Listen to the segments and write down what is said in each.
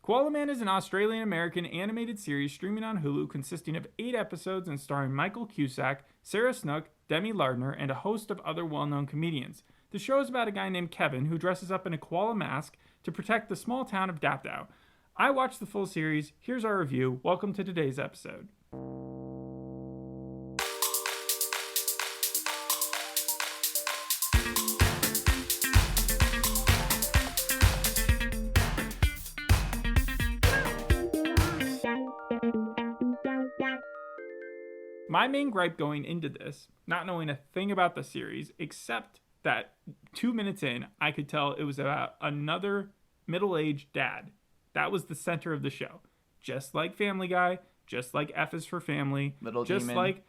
Koala Man is an Australian-American animated series streaming on Hulu consisting of 8 episodes and starring Michael Cusack, Sarah Snook, Demi Lardner, and a host of other well-known comedians. The show is about a guy named Kevin who dresses up in a koala mask to protect the small town of Dapto. I watched the full series. Here's our review. Welcome to today's episode. My main gripe going into this, not knowing a thing about the series, except that 2 minutes in, I could tell it was about another middle-aged dad. That was the center of the show. Just like Family Guy, just like F is for Family. Little just Demon. Like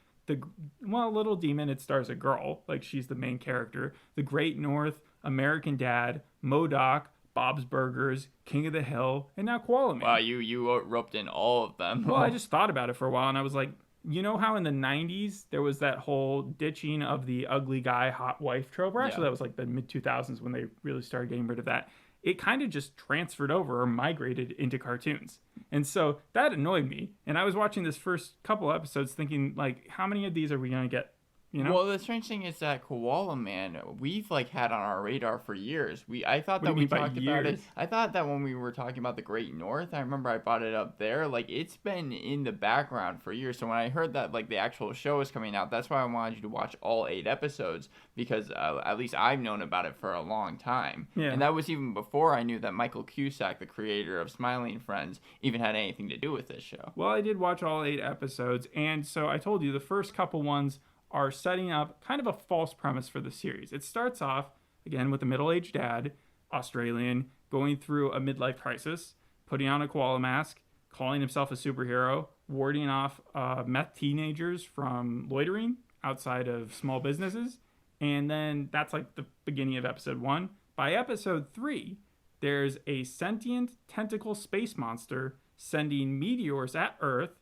Little Demon, it stars a girl. Like, she's the main character. The Great North, American Dad, MODOK, Bob's Burgers, King of the Hill, and now Koala Man. Wow, you roped in all of them. Well, I just thought about it for a while, and I was like, you know how in the 90s there was that whole ditching of the ugly guy, hot wife trope? Or actually, that was like the mid-2000s when they really started getting rid of that. It kind of just transferred over or migrated into cartoons. And so that annoyed me. And I was watching this first couple episodes thinking, like, how many of these are we going to get? You know? Well, the strange thing is that Koala Man, we've had on our radar for years. I thought that we talked about it. I thought that when we were talking about the Great North, I remember I brought it up there. It's been in the background for years. So when I heard that the actual show is coming out, that's why I wanted you to watch all 8 episodes, because at least I've known about it for a long time. Yeah. And that was even before I knew that Michael Cusack, the creator of Smiling Friends, even had anything to do with this show. Well, I did watch all 8 episodes, and so I told you the first couple ones are setting up kind of a false premise for the series. It starts off, again, with a middle-aged dad, Australian, going through a midlife crisis, putting on a koala mask, calling himself a superhero, warding off meth teenagers from loitering outside of small businesses, and then that's the beginning of episode 1. By episode 3, there's a sentient tentacle space monster sending meteors at Earth,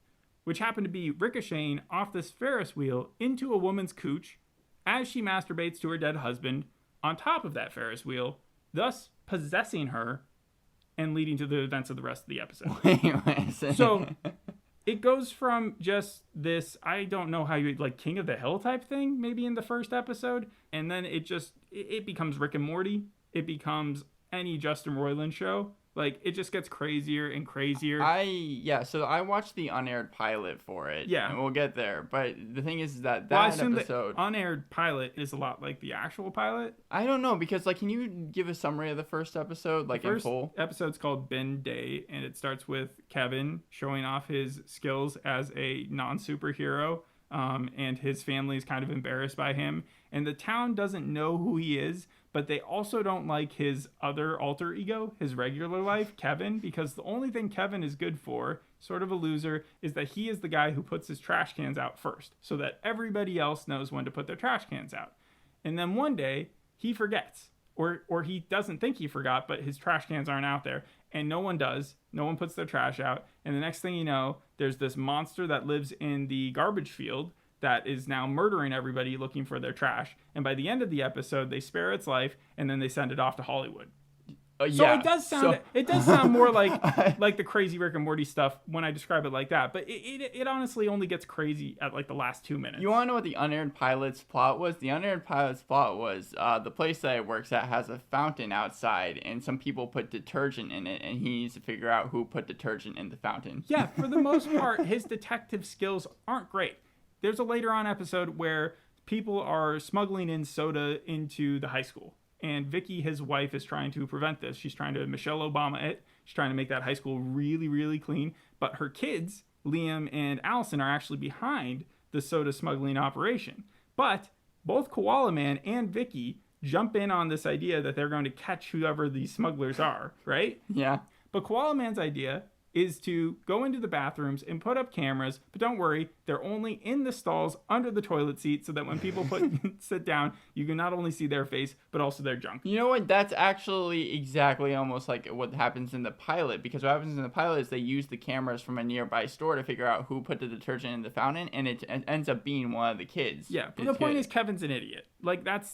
which happened to be ricocheting off this Ferris wheel into a woman's cooch as she masturbates to her dead husband on top of that Ferris wheel, thus possessing her and leading to the events of the rest of the episode. Wait a second. So it goes from just this, I don't know how you, King of the Hill type thing, maybe in the first episode, and then it becomes Rick and Morty. It becomes any Justin Roiland show. It just gets crazier and crazier. So I watched the unaired pilot for it. Yeah. And we'll get there. But the thing is that I assume episode... the unaired pilot is a lot like the actual pilot. I don't know, because, can you give a summary of the first episode, in full? The episode's called Ben Day, and it starts with Kevin showing off his skills as a non-superhero, and his family is kind of embarrassed by him. And the town doesn't know who he is, but they also don't like his other alter ego, his regular life, Kevin, because the only thing Kevin is good for, sort of a loser, is that he is the guy who puts his trash cans out first, so that everybody else knows when to put their trash cans out. And then one day, he forgets, or he doesn't think he forgot, but his trash cans aren't out there, and no one does. No one puts their trash out, and the next thing you know, there's this monster that lives in the garbage field that is now murdering everybody looking for their trash. And by the end of the episode, they spare its life, and then they send it off to Hollywood. So it does sound more like the crazy Rick and Morty stuff when I describe it like that. But it honestly only gets crazy at the last 2 minutes. You want to know what the unaired pilot's plot was? The unaired pilot's plot was the place that it works at has a fountain outside, and some people put detergent in it, and he needs to figure out who put detergent in the fountain. Yeah, for the most part, his detective skills aren't great. There's a later on episode where people are smuggling in soda into the high school. And Vicky, his wife, is trying to prevent this. She's trying to Michelle Obama it. She's trying to make that high school really, really clean. But her kids, Liam and Allison, are actually behind the soda smuggling operation. But both Koala Man and Vicky jump in on this idea that they're going to catch whoever these smugglers are, right? Yeah. But Koala Man's idea is to go into the bathrooms and put up cameras, but don't worry, they're only in the stalls under the toilet seat so that when people sit down, you can not only see their face, but also their junk. You know what? That's actually exactly almost like what happens in the pilot, because what happens in the pilot is they use the cameras from a nearby store to figure out who put the detergent in the fountain, and it ends up being one of the kids. Yeah, but the point is Kevin's an idiot.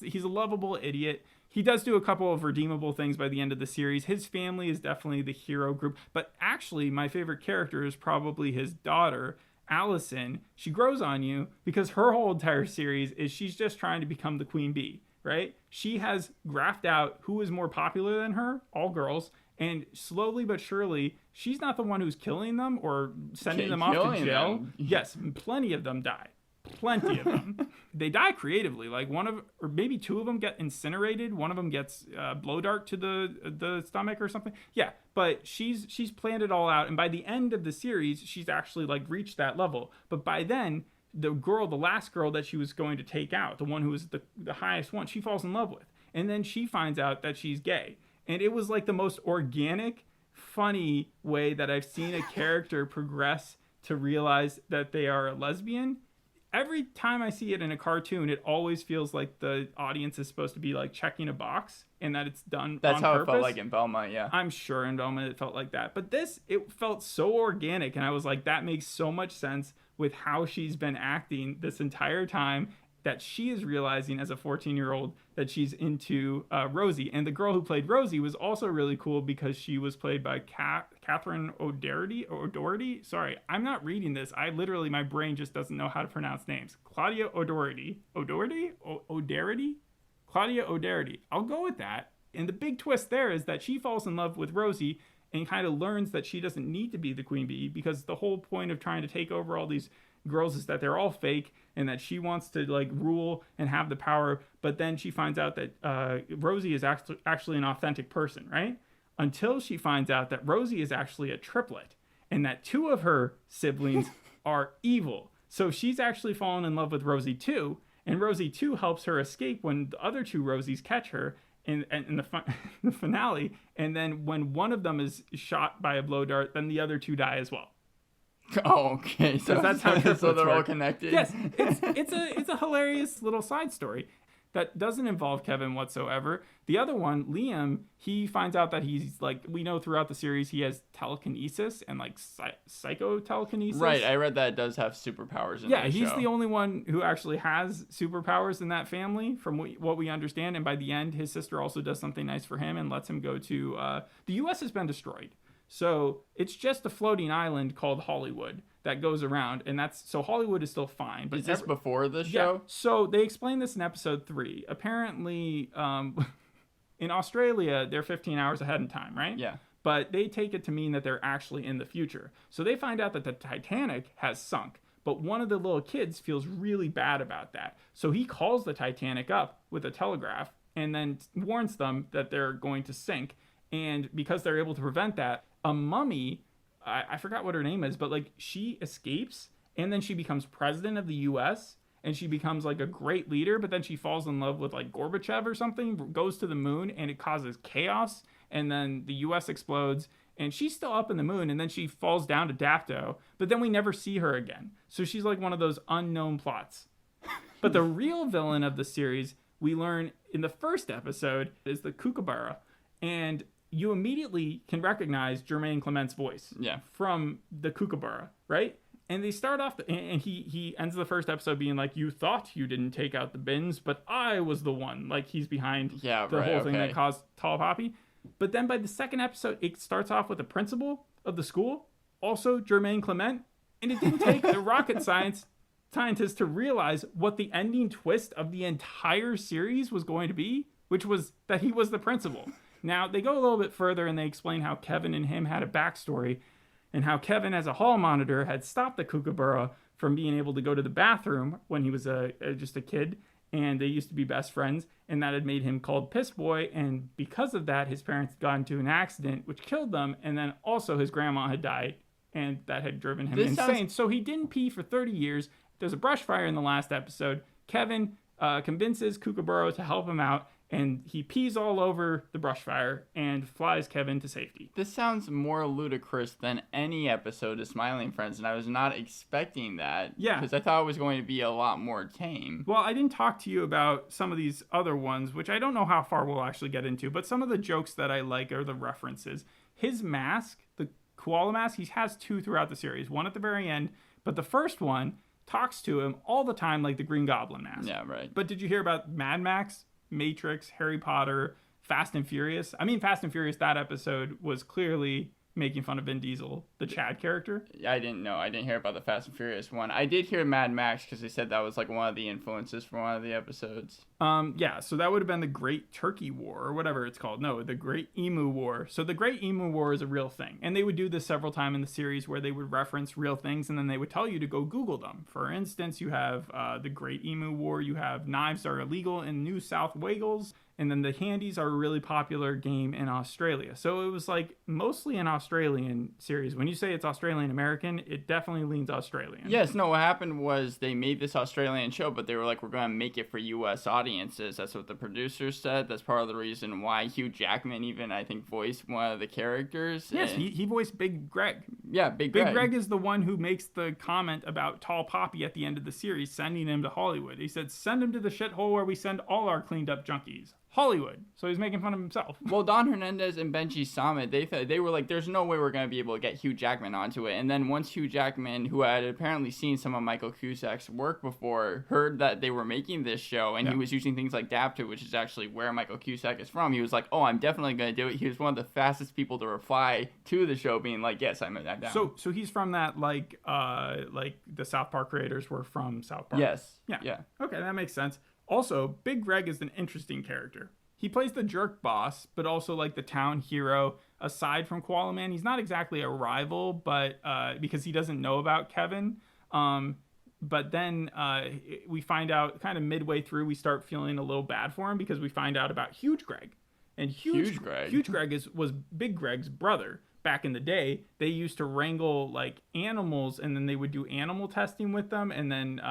He's a lovable idiot. he does do a couple of redeemable things by the end of the series. His family is definitely the hero group, but actually my favorite character is probably his daughter, Allison. She grows on you because her whole entire series is she's just trying to become the queen bee, right? She has graphed out who is more popular than her, all girls, and slowly but surely, she's not the one who's killing them or sending them off to jail. Yes, plenty of them die. Plenty of them. They die creatively. Like or maybe two of them get incinerated. One of them gets blow dart to the stomach or something. Yeah, but she's planned it all out, and by the end of the series, she's actually like reached that level. But by then, the last girl that she was going to take out, the one who was the highest one, she falls in love with, and then she finds out that she's gay, and it was like the most organic, funny way that I've seen a character progress to realize that they are a lesbian. Every time I see it in a cartoon, it always feels like the audience is supposed to be like checking a box and that it's done That's on how purpose. It felt like in Velma, yeah. I'm sure in Velma it felt like that. But it felt so organic, and I was like, that makes so much sense with how she's been acting this entire time, that she is realizing as a 14-year-old that she's into Rosie. And the girl who played Rosie was also really cool because she was played by Catherine O'Doherty. Sorry, I'm not reading this. My brain just doesn't know how to pronounce names. Claudia O'Doherty. Claudia O'Doherty. I'll go with that. And the big twist there is that she falls in love with Rosie and kind of learns that she doesn't need to be the queen bee, because the whole point of trying to take over all these girls is that they're all fake and that she wants to like rule and have the power. But then she finds out that Rosie is actually an authentic person, right? Until she finds out that Rosie is actually a triplet and that two of her siblings are evil. So she's actually fallen in love with Rosie too, and Rosie too helps her escape when the other two Rosies catch her in the finale. And then when one of them is shot by a blow dart, then the other two die as well. Oh, okay. So that's how so they're all connected. Yes, it's a hilarious little side story that doesn't involve Kevin whatsoever. The other one, Liam, he finds out that he's like, we know throughout the series he has telekinesis and like psychotelekinesis. Right, I read that it does have superpowers in the show. He's the only one who actually has superpowers in that family, from what we understand. And by the end, his sister also does something nice for him and lets him go to the U.S. has been destroyed. So it's just a floating island called Hollywood that goes around, and so Hollywood is still fine. But is this before the show? Yeah. So they explain this in episode 3. Apparently, in Australia, they're 15 hours ahead in time, right? Yeah. But they take it to mean that they're actually in the future. So they find out that the Titanic has sunk, but one of the little kids feels really bad about that. So he calls the Titanic up with a telegraph and then warns them that they're going to sink. And because they're able to prevent that, a mummy, I forgot what her name is, but like she escapes and then she becomes president of the U.S. and she becomes like a great leader, but then she falls in love with like Gorbachev or something, goes to the moon, and it causes chaos, and then the U.S. explodes and she's still up in the moon, and then she falls down to Dapto, but then we never see her again. So she's like one of those unknown plots. But the real villain of the series, we learn in the first episode, is the Kookaburra. And you immediately can recognize Jermaine Clement's voice from the Kookaburra, right? And they start off, and he ends the first episode being like, you thought you didn't take out the bins, but I was the one. Like, he's behind the whole thing that caused Tall Poppy. But then by the second episode, it starts off with the principal of the school, also Jermaine Clement. And it didn't take the rocket scientists to realize what the ending twist of the entire series was going to be, which was that he was the principal. Now, they go a little bit further and they explain how Kevin and him had a backstory and how Kevin, as a hall monitor, had stopped the Kookaburra from being able to go to the bathroom when he was just a kid, and they used to be best friends, and that had made him called Piss Boy, and because of that, his parents got into an accident which killed them, and then also his grandma had died, and that had driven him insane. So he didn't pee for 30 years. There's a brush fire in the last episode. Kevin convinces Kookaburra to help him out, and he pees all over the brush fire and flies Kevin to safety. This sounds more ludicrous than any episode of Smiling Friends, and I was not expecting that. Yeah. Because I thought it was going to be a lot more tame. Well, I didn't talk to you about some of these other ones, which I don't know how far we'll actually get into, but some of the jokes that I like are the references. His mask, the koala mask, he has 2 throughout the series. One at the very end, but the first one talks to him all the time like the Green Goblin mask. Yeah, right. But did you hear about Mad Max? Matrix, Harry Potter, Fast and Furious. I mean, Fast and Furious, that episode was clearly making fun of Vin Diesel, the Chad character. I didn't know. I didn't hear about the Fast and Furious one. I did hear Mad Max because they said that was like one of the influences for one of the episodes. Yeah, so that would have been the Great Turkey War or whatever it's called. No, the Great Emu War. So the Great Emu War is a real thing. And they would do this several times in the series where they would reference real things and then they would tell you to go Google them. For instance, you have the Great Emu War. You have knives are illegal in New South Wales. And then the handies are a really popular game in Australia. So it was like mostly an Australian series. When you say it's Australian American, it definitely leans Australian. Yes, no, what happened was they made this Australian show, but they were like, we're going to make it for U.S. audiences. That's what the producers said. That's part of the reason why Hugh Jackman even, I think, voiced one of the characters. Yes, he voiced Big Greg. Yeah, Big Greg. Big Greg is the one who makes the comment about Tall Poppy at the end of the series, sending him to Hollywood. He said, send him to the shithole where we send all our cleaned up junkies. Hollywood. So he's making fun of himself. Well, Don Hernandez and Benji Samit, they were like, there's no way we're going to be able to get Hugh Jackman onto it. And then once Hugh Jackman, who had apparently seen some of Michael Cusack's work before, heard that they were making this show and he was using things like Dapto, which is actually where Michael Cusack is from, he was like, oh, I'm definitely going to do it. He was one of the fastest people to reply to the show, being like, yes, I'm down. So he's from that, like the South Park creators were from South Park. Yes. Yeah. Okay, that makes sense. Also, Big Greg is an interesting character. He plays the jerk boss, but also like the town hero. Aside from Koala Man, he's not exactly a rival, but because he doesn't know about Kevin. But then we find out kind of midway through, we start feeling a little bad for him because we find out about Huge Greg. And Huge Greg was Big Greg's brother. Back in the day, they used to wrangle like animals, and then they would do animal testing with them, and then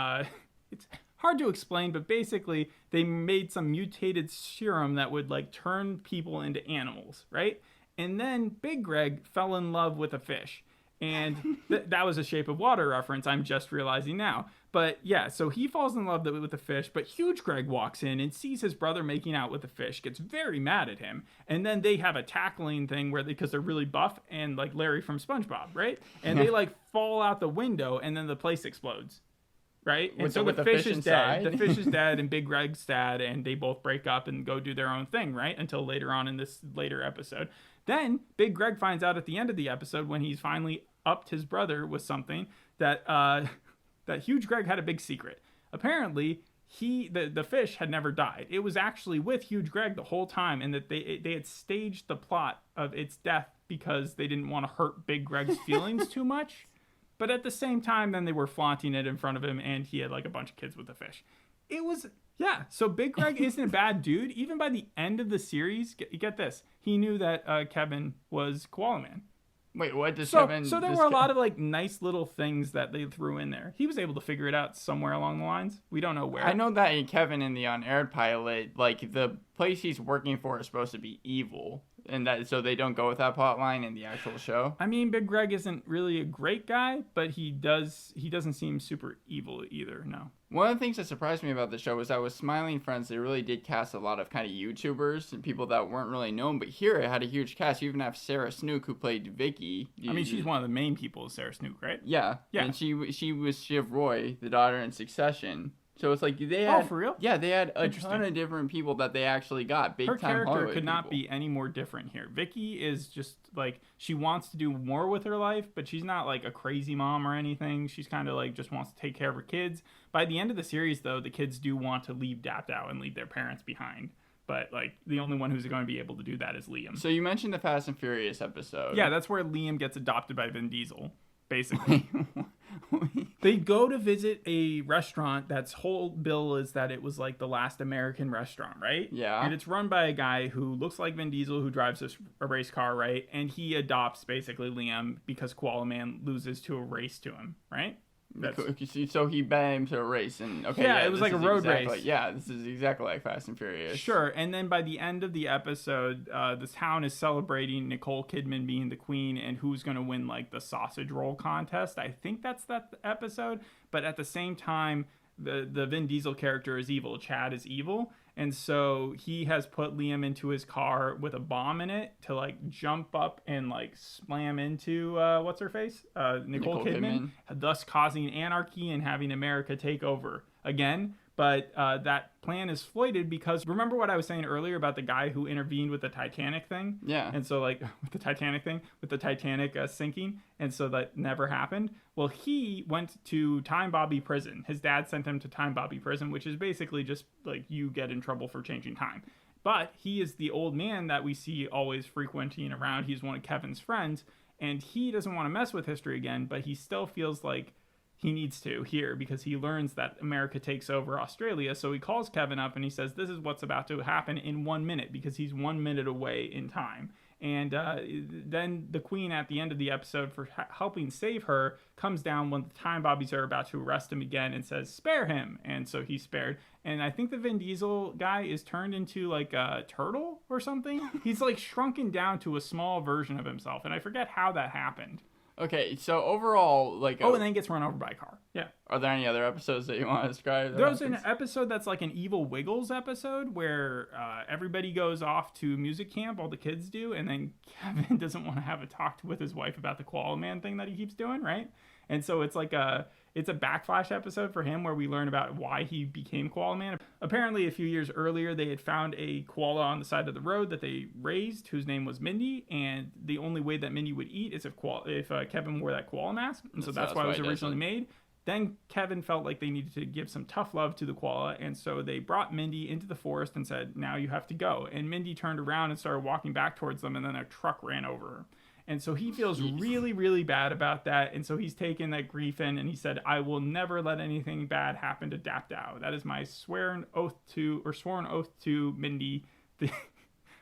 it's hard to explain, but basically they made some mutated serum that would like turn people into animals, right? And then Big Greg fell in love with a fish. And that was a Shape of Water reference, I'm just realizing now. But yeah, so he falls in love with the fish, but Huge Greg walks in and sees his brother making out with the fish, gets very mad at him. And then they have a tackling thing because they're really buff and like Larry from SpongeBob, right? And they like fall out the window and then the place explodes. Right? And so the fish is dead. The fish is dead and Big Greg's sad and they both break up and go do their own thing, right? Until later on in this later episode. Then Big Greg finds out at the end of the episode when he's finally upped his brother with something that that Huge Greg had a big secret. Apparently, the fish had never died. It was actually with Huge Greg the whole time, and that they had staged the plot of its death because they didn't want to hurt Big Greg's feelings too much. But at the same time, then they were flaunting it in front of him, and he had like a bunch of kids with the fish. It was, yeah. So Big Greg isn't a bad dude. Even by the end of the series, get this, he knew that Kevin was Koala Man. Wait, what does Kevin... So there were a lot of like nice little things that they threw in there. He was able to figure it out somewhere along the lines. We don't know where. I know that in Kevin in the unaired pilot, like the place he's working for is supposed to be evil. And that so they don't go with that plot line in the actual show. I mean, Big Greg isn't really a great guy, but he doesn't seem super evil either. No. One of the things that surprised me about the show was that with Smiling Friends, they really did cast a lot of kind of YouTubers and people that weren't really known. But here it had a huge cast. You even have Sarah Snook, who played Vicky. I mean, she's one of the main people, Sarah Snook, right? Yeah. And she was Shiv Roy, the daughter in Succession. So it's like they had... Oh, for real? Yeah, they had a ton of different people that they actually got. Big time Hollywood people. Her character could not be any more different here. Vicky is just like, she wants to do more with her life, but she's not like a crazy mom or anything. She's kind of like just wants to take care of her kids. By the end of the series, though, the kids do want to leave Dapto and leave their parents behind. But like the only one who's going to be able to do that is Liam. So you mentioned the Fast and Furious episode. Yeah, that's where Liam gets adopted by Vin Diesel, basically. They go to visit a restaurant that's whole bill is that it was like the last American restaurant, right? Yeah. And it's run by a guy who looks like Vin Diesel, who drives a race car, right? And he adopts basically Liam because Koala Man loses to a race to him, right? So he bet him to a race, and it was like a road race. Yeah, this is exactly like Fast and Furious. Sure, and then by the end of the episode, the town is celebrating Nicole Kidman being the queen and who's going to win like the sausage roll contest. I think that's that episode, but at the same time, the Vin Diesel character is evil. Chad is evil. And so he has put Liam into his car with a bomb in it to like jump up and like slam into what's her face? Nicole Kidman, thus causing anarchy and having America take over again. But that plan is foiled because remember what I was saying earlier about the guy who intervened with the Titanic thing? Yeah. And so like with the Titanic sinking, and so that never happened. Well, he went to Time Bobby prison. His dad sent him to Time Bobby prison, which is basically just like you get in trouble for changing time. But he is the old man that we see always frequenting around. He's one of Kevin's friends, and he doesn't want to mess with history again, but he still feels like he needs to here because he learns that America takes over Australia. So he calls Kevin up and he says, this is what's about to happen in 1 minute because he's 1 minute away in time. And then the queen at the end of the episode for helping save her comes down when the Time Bobbies are about to arrest him again and says, spare him. And so he's spared. And I think the Vin Diesel guy is turned into like a turtle or something. He's like shrunken down to a small version of himself. And I forget how that happened. Okay, so overall, like... and then gets run over by a car. Yeah. Are there any other episodes that you want to describe? There's an episode that's like an Evil Wiggles episode where everybody goes off to music camp, all the kids do, and then Kevin doesn't want to have a talk with his wife about the Koala Man thing that he keeps doing, right? And so it's like it's a backflash episode for him where we learn about why he became Koala Man. Apparently, a few years earlier, they had found a koala on the side of the road that they raised, whose name was Mindy, and the only way that Mindy would eat is if Kevin wore that koala mask, and so that's why it was originally made. Then Kevin felt like they needed to give some tough love to the koala, and so they brought Mindy into the forest and said, now you have to go. And Mindy turned around and started walking back towards them, and then a truck ran over her. And so he feels really, really bad about that. And so he's taken that grief in and he said, I will never let anything bad happen to Dapto. That is my sworn oath to Mindy.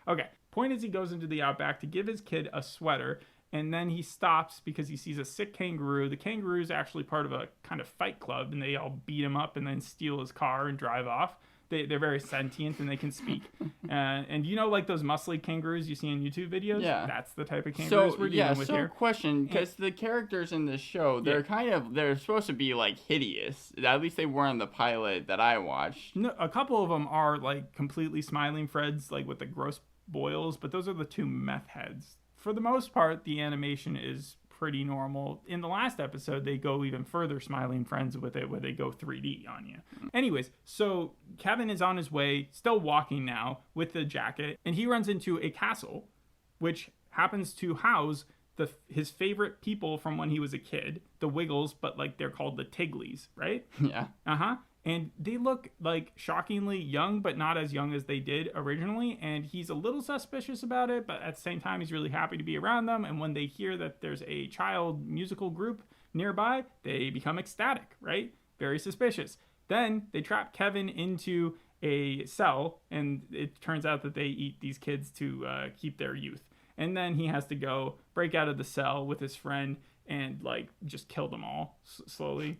Okay. Point is he goes into the outback to give his kid a sweater. And then he stops because he sees a sick kangaroo. The kangaroo is actually part of a kind of fight club and they all beat him up and then steal his car and drive off. They're very sentient and they can speak. And you know, like those muscly kangaroos you see in YouTube videos? Yeah. That's the type of kangaroos we're dealing with here. Question, because the characters in this show, they're supposed to be like hideous. At least they were in the pilot that I watched. No, a couple of them are like completely smiling Freds, like with the gross boils, but those are the two meth heads. For the most part, the animation is pretty normal. In the last episode, they go even further smiling friends with it where they go 3D on you. Anyways, so Kevin is on his way, still walking now with the jacket, and he runs into a castle, which happens to house his favorite people from when he was a kid, the Wiggles, but like they're called the Tigglies, right? Yeah. Uh-huh. And they look like shockingly young, but not as young as they did originally. And he's a little suspicious about it, but at the same time, he's really happy to be around them. And when they hear that there's a child musical group nearby, they become ecstatic, right? Very suspicious. Then they trap Kevin into a cell, and it turns out that they eat these kids to keep their youth. And then he has to go break out of the cell with his friend and like just kill them all slowly.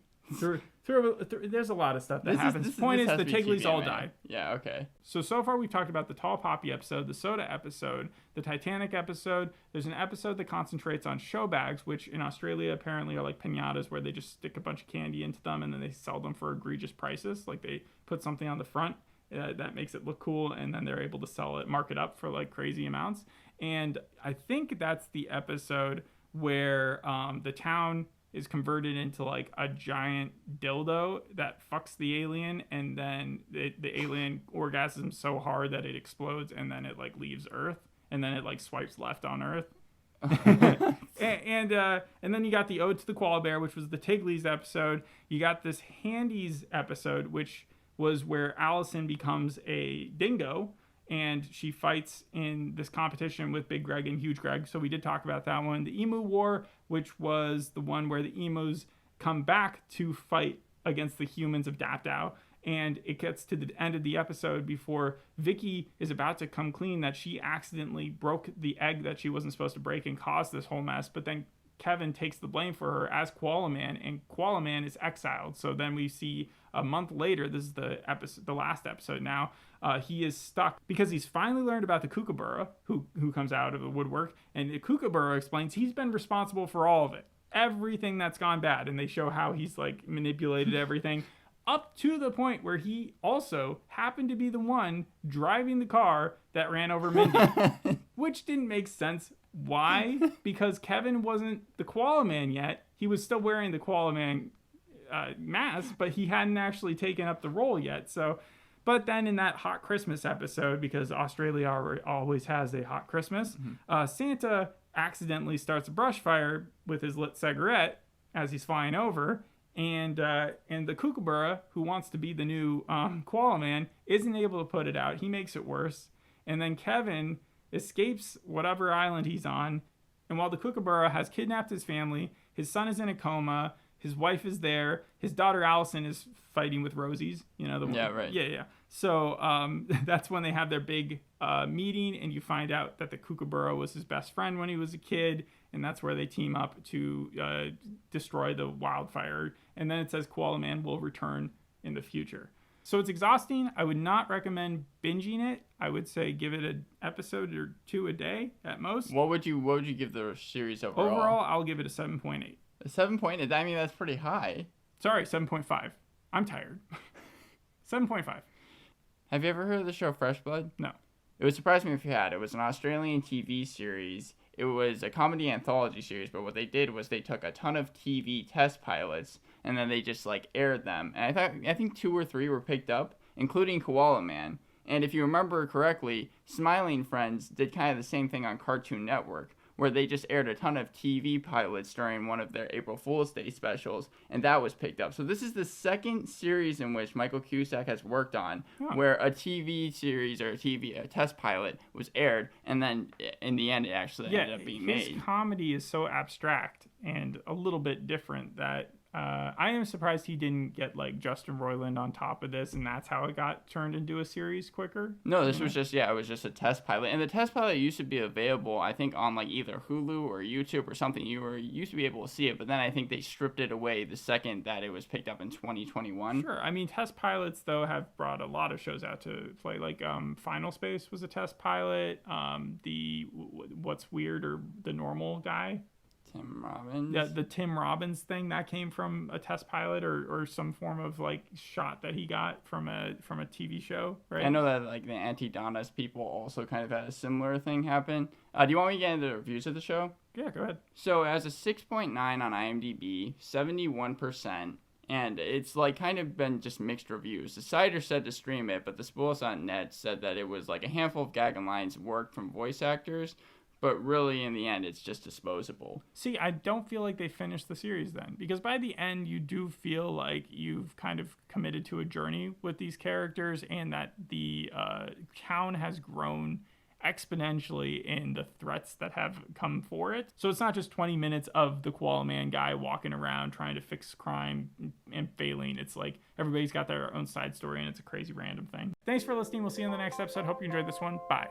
There's a lot of stuff that happens. The point is the Tigglies all die. Yeah, okay. So far we've talked about the Tall Poppy episode, the Soda episode, the Titanic episode. There's an episode that concentrates on show bags, which in Australia apparently are like piñatas where they just stick a bunch of candy into them and then they sell them for egregious prices. Like they put something on the front that makes it look cool and then they're able to mark it up for like crazy amounts. And I think that's the episode where the town is converted into like a giant dildo that fucks the alien, and then the alien orgasms so hard that it explodes, and then it like leaves Earth, and then it like swipes left on Earth. and then you got the Ode to the Koala Bear, which was the Tigglies episode. You got this Handies episode, which was where Allison becomes a dingo, and she fights in this competition with Big Greg and Huge Greg. So we did talk about that one. The Emu War, which was the one where the emus come back to fight against the humans of Dapto. And it gets to the end of the episode before Vicky is about to come clean that she accidentally broke the egg that she wasn't supposed to break and caused this whole mess. But then Kevin takes the blame for her as Koala Man, and Koala Man is exiled. So then we see a month later, this is the last episode now, he is stuck because he's finally learned about the Kookaburra, who comes out of the woodwork, and the Kookaburra explains he's been responsible for all of it, everything that's gone bad, and they show how he's like manipulated everything up to the point where he also happened to be the one driving the car that ran over Mindy, which didn't make sense. Why? Because Kevin wasn't the Koala Man yet. He was still wearing the Koala Man mask, but he hadn't actually taken up the role yet. So, but then in that Hot Christmas episode, because Australia always has a Hot Christmas, Santa accidentally starts a brush fire with his lit cigarette as he's flying over. And the Kookaburra, who wants to be the new Koala Man, isn't able to put it out. He makes it worse. And then Kevin escapes whatever island he's on. And while the Kookaburra has kidnapped his family, his son is in a coma, his wife is there, his daughter Allison is fighting with Rosie's. You know, the one. Yeah, right. Yeah. So that's when they have their big meeting, and you find out that the Kookaburra was his best friend when he was a kid. And that's where they team up to destroy the wildfire. And then it says Koala Man will return in the future. So it's exhausting. I would not recommend binging it. I would say give it an episode or two a day at most. What would you give the series overall? Overall, I'll give it a 7.8. A 7.8? I mean, that's pretty high. Sorry, 7.5. I'm tired. 7.5. Have you ever heard of the show Fresh Blood? No. It would surprise me if you had. It was an Australian TV series. It was a comedy anthology series, but what they did was they took a ton of TV test pilots and then they just aired them. And I think 2 or 3 were picked up, including Koala Man. And if you remember correctly, Smiling Friends did kind of the same thing on Cartoon Network, where they just aired a ton of TV pilots during one of their April Fool's Day specials, and that was picked up. So this is the second series in which Michael Cusack has worked on, where a TV series or a test pilot was aired, and then in the end it actually ended up being made. His comedy is so abstract and a little bit different that I am surprised he didn't get Justin Roiland on top of this, and that's how it got turned into a series quicker. No, this was just it was just a test pilot, and the test pilot used to be available, I think, on either Hulu or YouTube or something. You used to be able to see it, but then I think they stripped it away the second that it was picked up in 2021. Sure, I mean test pilots though have brought a lot of shows out to play. Final Space was a test pilot. The What's Weird or The Normal Guy. Tim Robbins. Yeah, the Tim Robbins thing that came from a test pilot or some form of shot that he got from a TV show, right? I know that the Anti-Donna's people also kind of had a similar thing happen. Do you want me to get into the reviews of the show? Yeah, go ahead. So it has a 6.9 on IMDb, 71%, and it's kind of been just mixed reviews. The Cider said to stream it, but the Spools.net said that it was a handful of gag and lines worked from voice actors. But really, in the end, it's just disposable. See, I don't feel like they finished the series then. Because by the end, you do feel like you've kind of committed to a journey with these characters and that the town has grown exponentially in the threats that have come for it. So it's not just 20 minutes of the Koala Man guy walking around trying to fix crime and failing. It's everybody's got their own side story and it's a crazy random thing. Thanks for listening. We'll see you in the next episode. Hope you enjoyed this one. Bye.